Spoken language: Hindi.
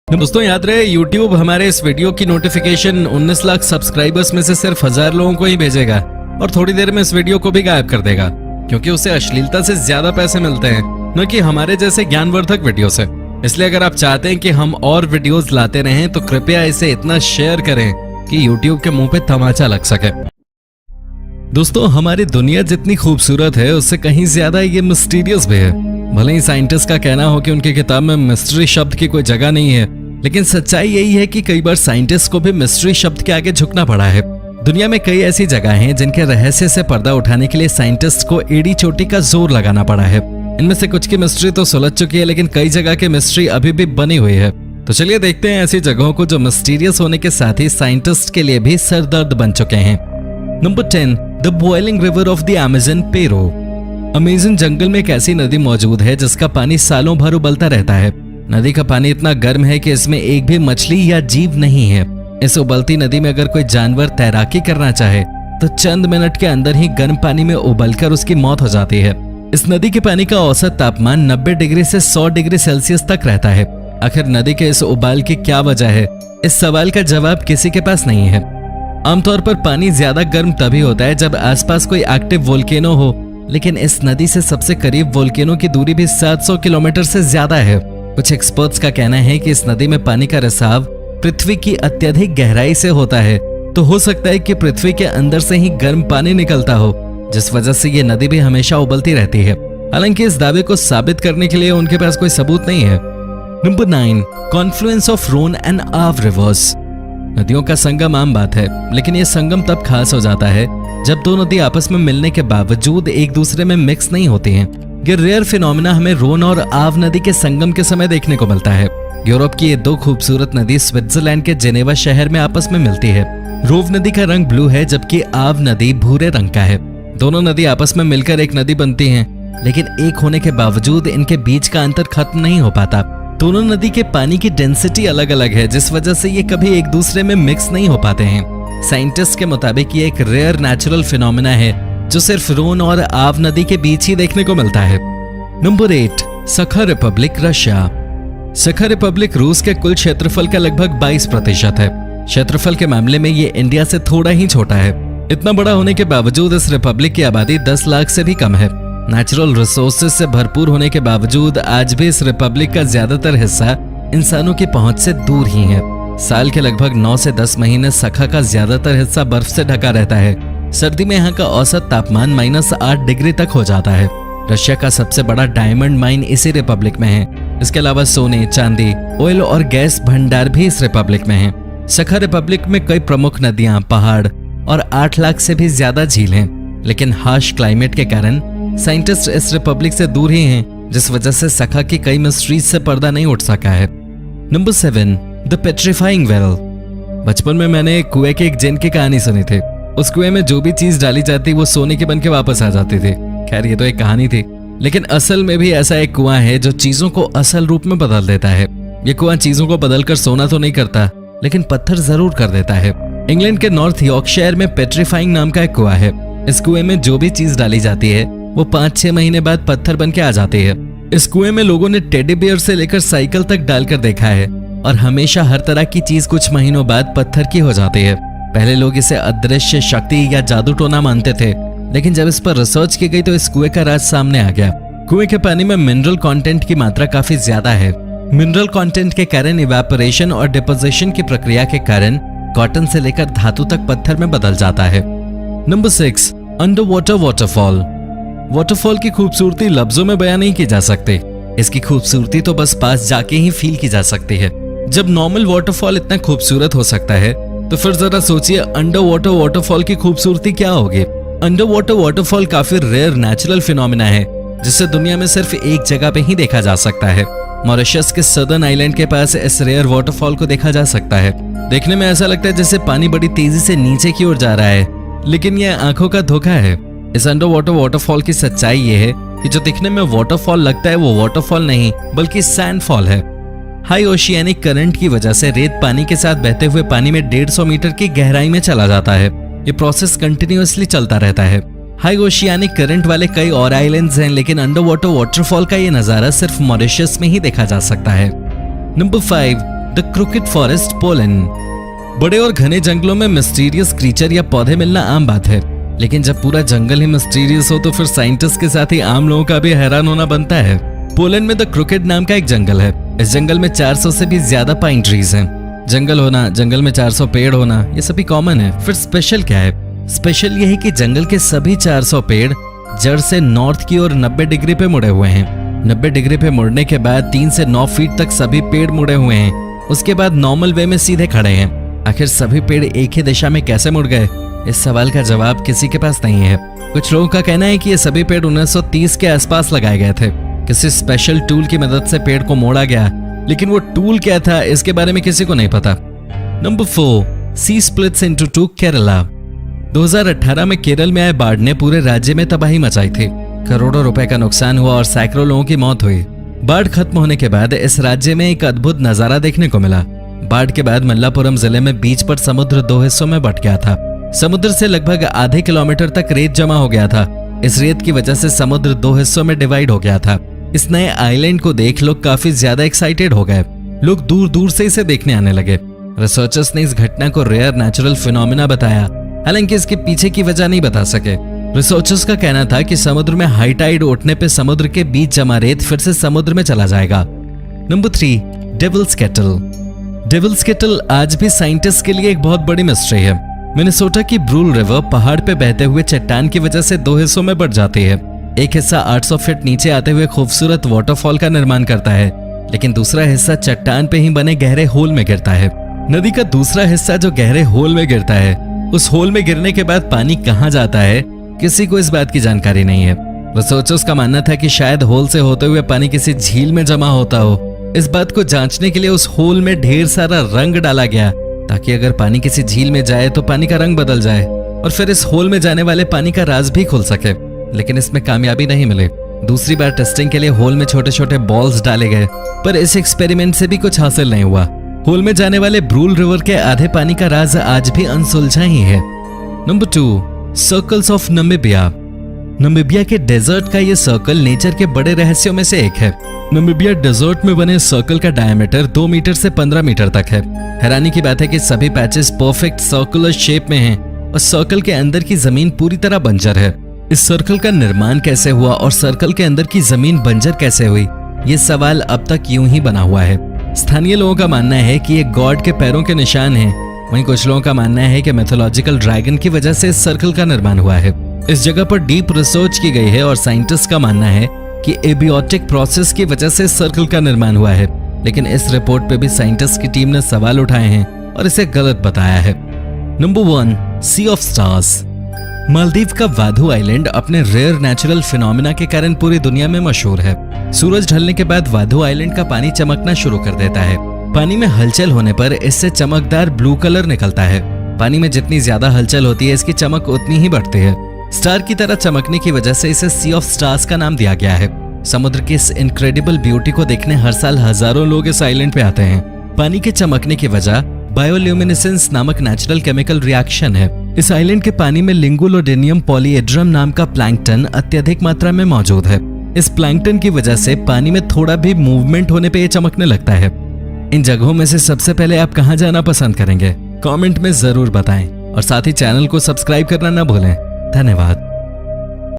तो दोस्तों याद रहे YouTube हमारे इस वीडियो की नोटिफिकेशन 19 लाख सब्सक्राइबर्स में से सिर्फ 1000 लोगों को ही भेजेगा और थोड़ी देर में इस वीडियो को भी गायब कर देगा क्योंकि उसे अश्लीलता से ज्यादा पैसे मिलते हैं न कि हमारे जैसे ज्ञानवर्धक वीडियो से। इसलिए अगर आप चाहते हैं कि हम और वीडियोस लाते रहें तो कृपया इसे इतना शेयर करें कि YouTube के मुंह पे तमाचा लग सके। दोस्तों हमारी दुनिया जितनी खूबसूरत है उससे कहीं ज्यादा ये मिस्टीरियस भी है। भले ही साइंटिस्ट का कहना हो कि उनकी किताब में मिस्ट्री शब्द की कोई जगह नहीं है, लेकिन सच्चाई यही है कि कई बार साइंटिस्ट को भी मिस्ट्री शब्द के आगे झुकना पड़ा है। दुनिया में कई ऐसी जगह हैं जिनके रहस्य से पर्दा उठाने के लिए साइंटिस्ट को एड़ी चोटी का जोर लगाना पड़ा है। इनमें से कुछ की मिस्ट्री तो सुलझ चुकी है, लेकिन कई जगह की मिस्ट्री अभी भी बनी हुई है। तो चलिए देखते हैं ऐसी जगहों को जो मिस्टीरियस होने के साथ ही साइंटिस्ट के लिए भी सरदर्द बन चुके हैं। Number 10, the boiling river of the Amazon Peru. Amazon जंगल में एक ऐसी नदी मौजूद है जिसका पानी सालों भर उबलता रहता है। नदी का पानी इतना गर्म है कि इसमें एक भी मछली या जीव नहीं है। इस उबलती नदी में अगर कोई जानवर तैराकी करना चाहे तो चंद मिनट के अंदर ही गर्म पानी में उबलकर उसकी मौत हो जाती है। इस नदी के पानी का औसत तापमान 90 डिग्री से 100 डिग्री सेल्सियस तक रहता है। आखिर नदी के इस उबाल की क्या वजह है, इस सवाल का जवाब किसी के पास नहीं है। आमतौर पर पानी ज्यादा गर्म तभी होता है जब आसपास कोई एक्टिव वोल्केनो हो, लेकिन इस नदी से सबसे करीब वोल्केनो की दूरी भी 700 किलोमीटर से ज्यादा है। कुछ एक्सपर्ट्स का कहना है कि इस नदी में पानी का रिसाव पृथ्वी की अत्यधिक गहराई से होता है, तो हो सकता है कि पृथ्वी के अंदर से ही गर्म पानी निकलता हो, जिस वजह से ये नदी भी हमेशा उबलती रहती है। हालांकि इस दावे को साबित करने के लिए उनके पास कोई सबूत नहीं है। Number 9, confluence of Rhone and Arve rivers. नदियों का संगम आम बात है, लेकिन यह संगम तब खास हो जाता है जब दो नदी आपस में मिलने के बावजूद एक दूसरे में मिक्स नहीं होती हैं। ये रेयर फिनोमेना हमें रोन और आव नदी के संगम के समय देखने को मिलता है। यूरोप की ये दो खूबसूरत नदी स्विट्जरलैंड के जेनेवा शहर में आपस में मिलती है। रोव नदी का रंग ब्लू है जबकि आव नदी भूरे रंग का है। दोनों नदी आपस में मिलकर एक नदी बनती हैं, लेकिन एक होने के बावजूद इनके बीच का अंतर खत्म नहीं हो पाता। दोनों नदी के पानी की डेंसिटी अलग अलग है, जिस वजह से ये कभी एक दूसरे में मिक्स नहीं हो पाते हैं। साइंटिस्ट के मुताबिक ये एक रेयर नेचुरल फिनोमेना है जो सिर्फ रोन और आव नदी के बीच ही देखने को मिलता है। नंबर 8, सखा रिपब्लिक रशिया। सखा रिपब्लिक रूस के कुल क्षेत्रफल का लगभग 22% है। क्षेत्रफल के मामले में ये इंडिया से थोड़ा ही छोटा है। इतना बड़ा होने के बावजूद इस रिपब्लिक की आबादी 10 लाख से भी कम है। नेचुरल रिसोर्सेज से भरपूर होने के बावजूद आज भी इस रिपब्लिक का ज्यादातर हिस्सा इंसानों की पहुंच से दूर ही है। साल के लगभग 9 से 10 महीने सखा का ज्यादातर हिस्सा बर्फ से ढका रहता है। सर्दी में यहाँ का औसत तापमान -8 डिग्री तक हो जाता है। रशिया का सबसे बड़ा डायमंड माइन इसी रिपब्लिक में है। इसके अलावा सोने, चांदी, ऑयल और गैस भंडार भी इस रिपब्लिक में है। सखा रिपब्लिक में कई प्रमुख नदियां, पहाड़ और 8 लाख से भी ज्यादा झील हैं। लेकिन हार्श क्लाइमेट के कारण साइंटिस्ट इस रिपब्लिक से दूर ही हैं, जिस वजह से सखा की कई मिस्ट्रीज से पर्दा नहीं उठ सका है। Number 7, the petrifying well. बचपन में मैंने एक कुएं के एक जिन की कहानी सुनी थी। उस कुएं में जो भी चीज डाली जाती वो सोने की बन के वापस आ जाती थी। खैर ये तो एक कहानी थी, लेकिन असल में भी ऐसा एक कुआं है जो चीजों को असल रूप में बदल देता है। ये कुआं चीजों को बदलकर सोना तो नहीं करता, लेकिन पत्थर जरूर कर देता है। इंग्लैंड के नॉर्थ यॉर्कशायर में पेट्रीफाइंग नाम का एक कुआं है। इस कुएं में जो भी चीज डाली जाती है वो 5-6 महीने बाद पत्थर बन के आ जाती है। इस कुएं में लोगों ने टेडी बियर से लेकर साइकिल तक डालकर देखा है और हमेशा हर तरह की चीज कुछ महीनों बाद पत्थर की हो जाती है। पहले लोग इसे अदृश्य शक्ति या जादू टोना मानते थे, लेकिन जब इस पर रिसर्च की गई तो इस कुएं का राज सामने आ गया। कुएं के पानी में मिनरल कंटेंट की मात्रा काफी ज्यादा है। मिनरल कंटेंट के कारण इवेपोरेशन और डिपोजिशन की प्रक्रिया के कारण कॉटन से लेकर धातु तक पत्थर में बदल जाता है। Number 6, under water waterfall. Waterfall की खूबसूरती लफ्जों में बयान नहीं की जा सकती। इसकी खूबसूरती तो बस पास जाके ही फील की जा सकती है। जब नॉर्मल वाटरफॉल इतना खूबसूरत हो सकता है तो फिर जरा सोचिए अंडर वाटर वाटरफॉल की खूबसूरती क्या होगी। अंडर वाटर वाटरफॉल काफी रेयर नेचुरल फिनोमेना है जिसे दुनिया में सिर्फ एक जगह पे ही देखा जा सकता है। मॉरिशस के सदर्न आइलैंड के पास इस रेयर वाटरफॉल को देखा जा सकता है। देखने में ऐसा लगता है जैसे पानी बड़ी तेजी से नीचे की ओर जा रहा है, लेकिन यह आंखों का धोखा है। इस अंडर वाटर वाटरफॉल की सच्चाई ये है कि जो दिखने में वाटरफॉल लगता है वो वाटरफॉल नहीं बल्कि सैंडफॉल है। हाई ओशियानिक करंट की वजह से रेत पानी के साथ बहते हुए पानी में 150 मीटर की गहराई में चला जाता है। ये प्रोसेस कंटिन्यूअसली चलता रहता है। हाई ओशियानिक करंट वाले कई और आइलैंड्स हैं, लेकिन अंडर वाटर वाटरफॉल का ये नजारा सिर्फ मॉरिशस में ही देखा जा सकता है। Number 5, the crooked forest Poland. बड़े और घने जंगलों में मिस्टीरियस क्रीचर या पौधे मिलना आम बात है, लेकिन जब पूरा जंगल ही मिस्टीरियस हो तो फिर साइंटिस्ट के साथ ही आम लोगों का भी हैरान होना बनता है। पोलैंड में द क्रूकेड नाम का एक जंगल है। इस जंगल में 400 से भी ज्यादा पाइन ट्रीज हैं। जंगल होना, जंगल में 400 पेड़ होना, ये सभी कॉमन है। फिर स्पेशल क्या है? स्पेशल ये है कि जंगल के सभी 400 पेड़ जड़ से नॉर्थ की ओर 90 डिग्री पे मुड़े हुए हैं। 90 डिग्री पे मुड़ने के बाद 3 से 9 फीट तक सभी पेड़ मुड़े हुए हैं। उसके बाद नॉर्मल वे में सीधे खड़े हैं। आखिर सभी पेड़ एक ही दिशा में कैसे मुड़ गए? इस सवाल का जवाब किसी के पास नहीं है। कुछ लोगों का कहना है कि ये सभी पेड़ 1930 के आसपास लगाए गए थे। किसी स्पेशल टूल की मदद से पेड़ को मोड़ा गया, लेकिन वो टूल क्या था इसके बारे में किसी को नहीं पता। नंबर 4, सी स्प्लिट्स इनटू टू केरला। 2018 में केरल में आए बाढ़ ने पूरे राज्य में तबाही मचाई थी। करोड़ों रुपए का नुकसान हुआ और सैकड़ों लोगों की मौत हुई। बाढ़ खत्म होने के बाद इस राज्य में एक अद्भुत नजारा देखने को मिला। बाढ़ के बाद मल्लापुरम जिले में बीच पर समुद्र 2 हिस्सों में बंट गया था। समुद्र से लगभग आधे किलोमीटर तक रेत जमा हो गया था। इस रेत की वजह से समुद्र 2 हिस्सों में डिवाइड हो गया था। इस नए आइलैंड को देख लोग काफी ज्यादा एक्साइटेड हो गए। लोग दूर दूर से इसे देखने आने लगे। रिसर्चर्स ने इस घटना को रेयर नेचुरल फिनोमिना बताया, हालांकि इसके पीछे की वजह नहीं बता सके। रिसर्चर्स का कहना था कि समुद्र में हाई टाइड उठने पे समुद्र के बीच जमा रेत फिर से समुद्र में चला जाएगा। Number 3, Devil's Kettle. Devil's Kettle आज भी साइंटिस्ट के लिए एक बहुत बड़ी मिस्ट्री है। मिनेसोटा की ब्रूल रिवर पहाड़ पे बहते हुए चट्टान की वजह से 2 हिस्सों में बंट जाती है। एक हिस्सा 800 फीट नीचे आते हुए खूबसूरत वाटरफॉल का निर्माण करता है, लेकिन दूसरा हिस्सा चट्टान पे ही बने गहरे होल में गिरता है। नदी का दूसरा हिस्सा जो गहरे होल में गिरता है, उस होल में गिरने के बाद पानी कहाँ जाता है, किसी को इस बात की जानकारी नहीं है। रिसर्चर्स का मानना था कि शायद होल से होते हुए पानी किसी झील में जमा होता हो। इस बात को जांचने के लिए उस होल में ढेर सारा रंग डाला गया, ताकि अगर पानी किसी झील में जाए तो पानी का रंग बदल जाए और फिर इस होल में जाने वाले पानी का राज भी खुल सके। लेकिन इसमें कामयाबी नहीं मिली। दूसरी बार टेस्टिंग के लिए होल में छोटे छोटे बॉल्स डाले गए, पर इस एक्सपेरिमेंट से भी कुछ हासिल नहीं हुआ। होल में जाने वाले ब्रूल रिवर के आधे पानी का राज आज भी अनसुलझा ही है। Number 2, circles of Namibia. Namibia के डेजर्ट का ये सर्कल नेचर के बड़े रहस्यों में से एक है। नामीबिया डेजर्ट में बने सर्कल का डायमीटर 2 मीटर से 15 मीटर तक है। हैरानी की बात है कि सभी पैचेस परफेक्ट सर्कुलर शेप में हैं और सर्कल के अंदर की जमीन पूरी तरह बंजर है। इस सर्कल का निर्माण कैसे हुआ और सर्कल के अंदर की जमीन बंजर कैसे हुई, ये सवाल अब तक यूं ही बना हुआ है। स्थानीय लोगों का मानना है कि ये गॉड के पैरों के निशान हैं। वहीं कुछ लोगों का मानना है कि मैथोलॉजिकल ड्रैगन की वजह से इस सर्कल का निर्माण हुआ है। इस जगह पर डीप रिसर्च की गई है और साइंटिस्ट का मानना है कि एबियोटिक प्रोसेस की वजह से सर्कल का निर्माण हुआ है। लेकिन इस रिपोर्ट पे भी साइंटिस्ट की टीम ने सवाल उठाए हैं और इसे गलत बताया है। Number 1, sea of stars. Maldives का वाधु आइलैंड अपने रेयर नेचुरल फिनोमिना के कारण पूरी दुनिया में मशहूर है। सूरज ढलने के बाद वाधु आइलैंड का पानी चमकना शुरू कर देता है। पानी में हलचल होने पर इससे चमकदार ब्लू कलर निकलता है। पानी में जितनी ज्यादा हलचल होती है, इसकी चमक उतनी ही बढ़ती है। स्टार की तरह चमकने की वजह से इसे सी ऑफ स्टार्स का नाम दिया गया है। समुद्र की इस इनक्रेडिबल ब्यूटी को देखने हर साल हजारों लोग इस आइलैंड पे आते हैं। पानी के चमकने की वजह बायोल्यूमिनेसेंस नामक नेचुरल केमिकल रिएक्शन है। इस आइलैंड के पानी में लिंगुलोडेनियम पॉलीएड्रम नाम का प्लैंकटन अत्यधिक मात्रा में मौजूद है। इस प्लैंकटन की वजह से पानी में थोड़ा भी मूवमेंट होने पे ये चमकने लगता है। इन जगहों में से सबसे पहले आप कहां जाना पसंद करेंगे? कमेंट में जरूर बताएं और साथ ही चैनल को सब्सक्राइब करना ना भूलें। धन्यवाद।